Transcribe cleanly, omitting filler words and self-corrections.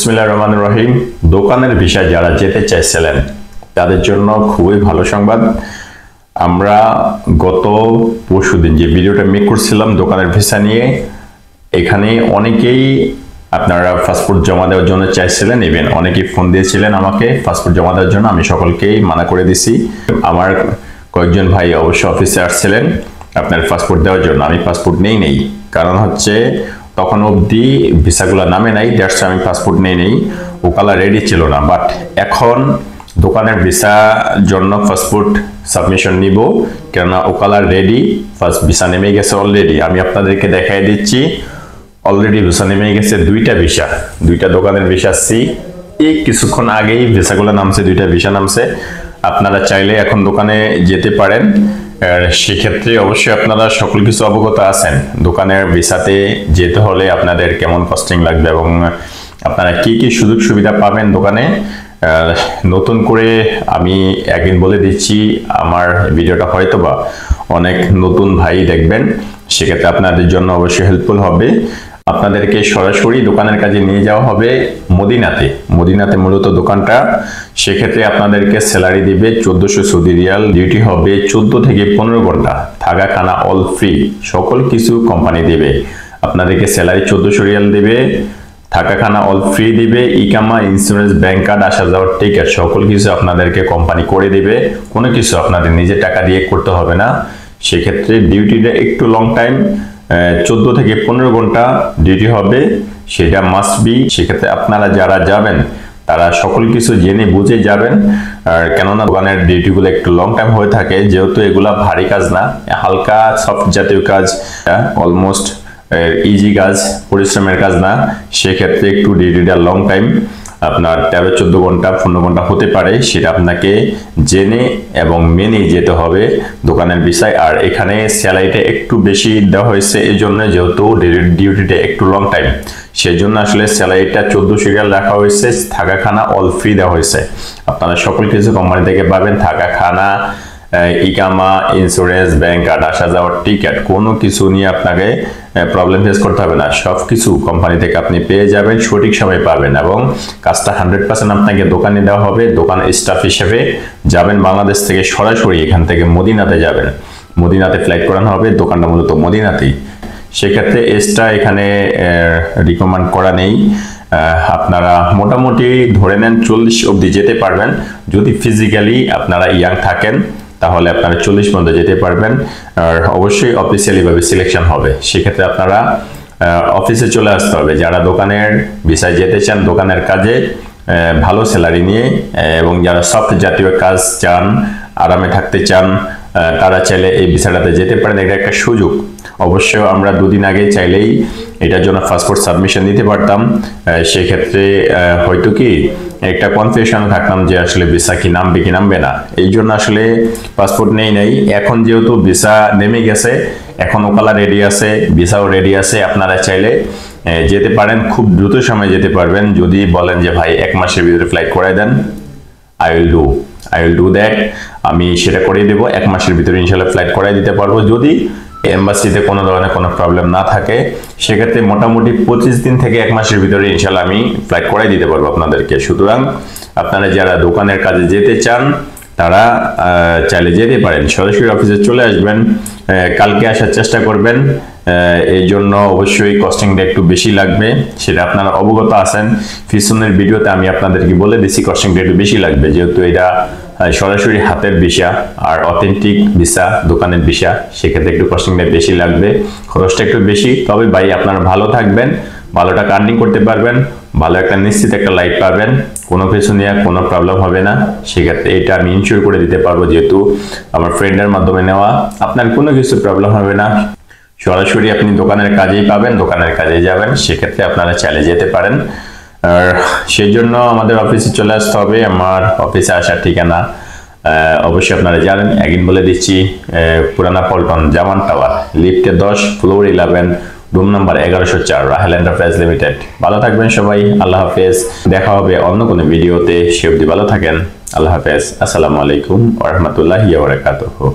বিসমিল্লাহির রহমানির রহিম। দোকানের ভিসায় যারা যেতে চাইছিলেন তাদের জন্য খুবই ভালো সংবাদ। আমরা গত পরশুদিন যে ভিডিওটা মেক করছিলাম দোকানের ভিসা নিয়ে, এখানে অনেকেই আপনারা পাসপোর্ট জমা দেওয়ার জন্য চাইছিলেন, ইভেন অনেকেই ফোন দিয়েছিলেন আমাকে পাসপোর্ট জমা দেওয়ার জন্য। আমি সকলকেই মানা করে দিছি। আমার কয়েকজন ভাই অবশ্য অফিসে আসছিলেন আপনার পাসপোর্ট দেওয়ার জন্য। আমি পাসপোর্ট নেই, কারণ হচ্ছে তখন অবধি ভিসাগুলো নামে নাই, দ্যাটস আমি পাসপোর্ট নেই, ওকালা রেডি ছিল না। বাট এখন দোকানের ভিসা জন্য পাসপোর্ট সাবমিশন নিব, কেননা ওকালা রেডি, ফার্স্ট ভিসা নেমে গেছে অলরেডি। আমি আপনাদেরকে দেখাই দিচ্ছি, অলরেডি ভিসা নেমে গেছে দুইটা দোকানের ভিসা সি। এই কিছুক্ষণ আগেই ভিসাগুলো নামছে, দুইটা ভিসা নামছে। আপনারা চাইলে এখন দোকানে যেতে পারেন। সেক্ষেত্রে অবশ্যই আপনারা সকল কিছু অবগত আছেন দোকানের ভিসাতে যেতে হলে আপনাদের কেমন কস্টিং লাগবে এবং আপনারা কি কি সুযোগ সুবিধা পাবেন দোকানে। নতুন করে আমি একদিন বলে দিচ্ছি, আমার ভিডিওটা হয়তোবা অনেক নতুন ভাই দেখবেন, সেক্ষেত্রে আপনাদের জন্য অবশ্যই হেল্পফুল হবে। আপনাদেরকে সরাসরি দোকানের কাজে নিয়ে যাওয়া হবে মদিনাতে মূলত দোকানটা। সেক্ষেত্রে আপনাদেরকে স্যালারি দিবে 1400 সৌদি রিয়াল, ডিউটি হবে 14 থেকে 15 ঘন্টা, থাকা খানা অল ফ্রি, সকল কিছু কোম্পানি দিবে। আপনাদেরকে স্যালারি 1400 রিয়াল দিবে, থাকা খানা অল ফ্রি দিবে, ইকামা, ইন্স্যুরেন্স, ব্যাংক কার্ড, আসা যাওয়ার টিকিট সকল কিছু আপনাদেরকে কোম্পানি করে দিবে। কোনো কিছু আপনাদের নিজের টাকা দিয়ে করতে হবে না। সেক্ষেত্রে ডিউটিটা একটু লং টাইম, 14 থেকে 15 ঘন্টা ডিউটি হবে, সেটা মাস্ট বি। সেক্ষেত্রে আপনারা যারা যাবেন তারা সকল কিছু জেনে বুঝে যাবেন। আর কেননা দোকানের ডিউটিগুলো একটু লং টাইম হয়ে থাকে, যেহেতু এগুলা ভারী কাজ না, হালকা সফট জাতীয় কাজ, অলমোস্ট ইজি কাজ, পরিশ্রমের কাজ না। সেক্ষেত্রে একটু ডিউটিটা লং টাইম, আপনার 13-14 ঘন্টা 15 ঘন্টা হতে পারে, সেটা আপনাকে জেনে এবং মেনে যেতে হবে দোকানের বিষয়। আর এখানে স্যালারিটা একটু বেশি দেওয়া হয়েছে এই জন্য, যেহেতু ডিউটিটা একটু লং টাইম, সেই জন্য আসলে স্যালারিটা 1400 রিয়াল রাখা হয়েছে। থাকা খানা অল ফ্রি দেওয়া হয়েছে, আপনারা সকল কিছু কোম্পানি থেকে পাবেন। থাকা খানা, ইকামা, ইন্স্যুরেন্স, ব্যাংক কার্ড, আসা যাওয়ার টিকিট, কোনো কিছু নিয়ে আপনাকে প্রবলেম ফেস করতে হবে না। সব কিছু কোম্পানি থেকে আপনি পেয়ে যাবেন, সঠিক সময় পাবেন এবং কাজটা 100% আপনাকে দোকানে দেওয়া হবে। দোকান স্টাফ হিসেবে যাবেন বাংলাদেশ থেকে সরাসরি, এখান থেকে মদিনাতে যাবেন, মদিনাতে ফ্লাইট করানো হবে, দোকানটা মূলত মদিনাতেই। সেক্ষেত্রে এক্সট্রা এখানে রিকমেন্ড করা নেই। আপনারা মোটামুটি ধরে নেন 40 অবধি যেতে পারবেন। যদি ফিজিক্যালি আপনারা ইয়াং থাকেন তাহলে আপনারা 40 পর্যন্ত যেতে পারবেন। আর অবশ্যই অফিসিয়ালি ভাবে সিলেকশন হবে। সেক্ষেত্রে আপনারা অফিসে চলে আসতে হবে যারা দোকানের ভিসায় যেতে চান, দোকানের কাজে ভালো স্যালারি নিয়ে, এবং যারা সফট জাতীয় কাজ চান, আরামে থাকতে চান, তারা চাইলে এই ভিসাটাতে যেতে পারেন। এটা একটা সুযোগ। অবশ্য আমরা দুদিন আগে চাইলেই এটার জন্য পাসপোর্ট সাবমিশন দিতে পারতাম। সেক্ষেত্রে হয়তো কি একটা কনফিউশন থাকতাম যে আসলে ভিসা কি নামবে কি নামবে না, এই জন্য আসলে পাসপোর্ট নেই। এখন যেহেতু ভিসা নেমে গেছে, এখন ওকালা রেডি আছে, ভিসাও রেডি আছে, আপনারা চাইলে যেতে পারেন, খুব দ্রুত সময় যেতে পারবেন। যদি বলেন যে ভাই 1 মাসের ভিতরে ফ্লাইট করাই দেন, আই উইল ডু দ্যাট, আমি সেটা করিয়ে দেবো। 1 মাসের ভিতরে ইনশাল্লাহ ফ্লাইট করাই দিতে পারবো, যদি এম্বাসিতে কোনো ধরনের কোনো প্রবলেম না থাকে। সেক্ষেত্রে মোটামুটি 25 দিন থেকে 1 মাসের ভিতরে ইনশাল্লাহ আমি ফ্লাইট করাই দিতে পারবো আপনাদেরকে। সুতরাং আপনারা যারা দোকানের কাজে যেতে চান তারা চাইলে যেতে পারেন, সরাসরি অফিসে চলে আসবেন, কালকে আসার চেষ্টা করবেন। এই জন্য অবশ্যই কস্টিংটা একটু বেশি লাগবে, সেটা আপনারা অবগত আছেন। পিছনের ভিডিওতে আমি আপনাদেরকে বলে দিচ্ছি কস্টিংটা একটু বেশি লাগবে, যেহেতু এটা সরাসরি হাতের ভিসা আর অথেন্টিক ভিসা, দোকানের ভিসা। সেক্ষেত্রে একটু কস্টিংটা বেশি লাগবে, খরচটা একটু বেশি। তবে ভাই আপনারা ভালো থাকবেন, ভালো টাকা আর্নিং করতে পারবেন, ভালো একটা নিশ্চিত একটা লাইফ পাবেন, কোনো কিছু নিয়ে কোনো প্রবলেম হবে না। সেক্ষেত্রে এটা আমি ইনশিওর করে দিতে পারবো, যেহেতু আমার ফ্রেন্ডের মাধ্যমে নেওয়া। আপনার কোনো কিছু প্রবলেম হবে না, সরাসরি আপনি দোকানের কাজেই পাবেন, দোকানের কাজে যাবেন। সেক্ষেত্রে আপনারা চাইলে যেতে পারেন। আর সেই জন্য আমাদের অফিসে চলে আসতে হবে। আমার অফিসে আসার ঠিকানা অবশ্যই আপনারা জানেন, একদিন বলে দিচ্ছি, পুরানা পল্টন, জামান টাওয়ার, লিফটে 10, floor 11, room number 1104, Rahel enterprise limited. ভালো থাকবেন সবাই, আল্লাহ হাফেজ। দেখা হবে অন্য কোনো ভিডিওতে, সে অবধি ভালো থাকেন, আল্লাহ হাফেজ। আসসালামু আলাইকুম ওয়া রাহমাতুল্লাহি ওয়া বারাকাতুহু।